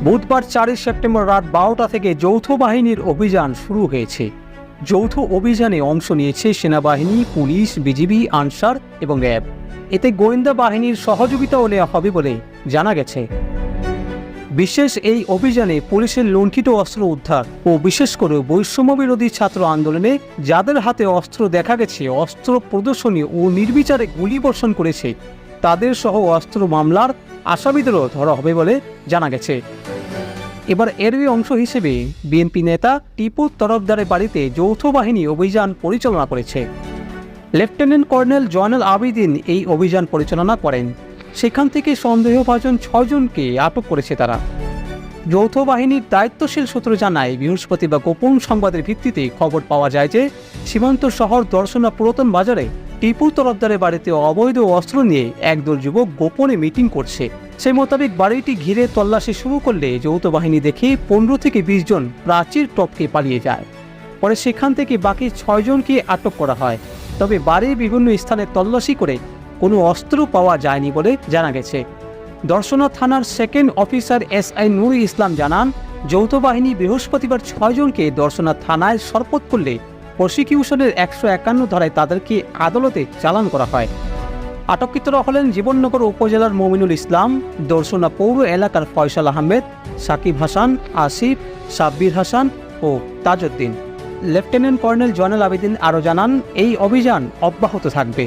বুধবার 4 সেপ্টেম্বর রাত 12টা থেকে যৌথ বাহিনীর অভিযান শুরু হয়েছে। যৌথ অভিযানে অংশ নিয়েছে সেনাবাহিনী, পুলিশ, বিজিবি, আনসার এবং র্যাব। এতে গোয়েন্দা বাহিনীর সহযোগিতাও নেওয়া হবে বলে জানা গেছে। বিশেষ এই অভিযানে পুলিশের লুণ্ঠিত অস্ত্র উদ্ধার ও বিশেষ করে বৈষম্যবিরোধী ছাত্র আন্দোলনে যাদের হাতে অস্ত্র দেখা গেছে অস্ত্র প্রদর্শনী ও নির্বিচারে গুলিবর্ষণ করেছে তাদের সহ অস্ত্র মামলার আসামিদেরও ধরা হবে বলে জানা গেছে। এবার এরই অংশ হিসেবে বিএনপি নেতা টিপু তরফদারের বাড়িতে যৌথ বাহিনী অভিযান পরিচালনা করেছে। লেফটেন্যান্ট কর্নেল জয়নাল আবেদিন এই অভিযান পরিচালনা করেন। সেখান থেকে সন্দেহভাজন 6 জনকে আটক করেছে তারা। যৌথ বাহিনীর দায়িত্বশীল সূত্র জানায়, বৃহস্পতিবার গোপন সংবাদের ভিত্তিতে খবর পাওয়া যায় যে সীমান্ত শহর দর্শনা পুরাতন বাজারে টিপু তরফদারের বাড়িতে অবৈধ অস্ত্র নিয়ে একদল যুবক গোপনে মিটিং করছে। সেই মোতাবেক বাড়িটি ঘিরে তল্লাশি শুরু করলে যৌথ বাহিনী দেখে 15 থেকে 20 জন প্রাচীর টপকে পালিয়ে যায়। পরে সেখান থেকে বাকি 6 জনকে আটক করা হয়। তবে বাড়ির বিভিন্ন স্থানে তল্লাশি করে কোনো অস্ত্র পাওয়া যায়নি বলে জানা গেছে। দর্শনা থানার second officer SI Nurul Islam জানান, যৌথ বাহিনী বৃহস্পতিবার 6 জনকে দর্শনা থানায় সোপর্দ করলে প্রসিকিউশনের 151 ধারায় তাদেরকে আদালতে চালান করা হয়। আটককৃতরা হলেন জীবননগর উপজেলার মমিনুল ইসলাম, দর্শনা পৌর এলাকার ফয়সাল আহমেদ, সাকিব হাসান, আসিফ, সাব্বির হাসান ও তাজউদ্দিন। লেফটেন্যান্ট কর্নেল জয়নাল আবেদিন আরও জানান, এই অভিযান অব্যাহত থাকবে।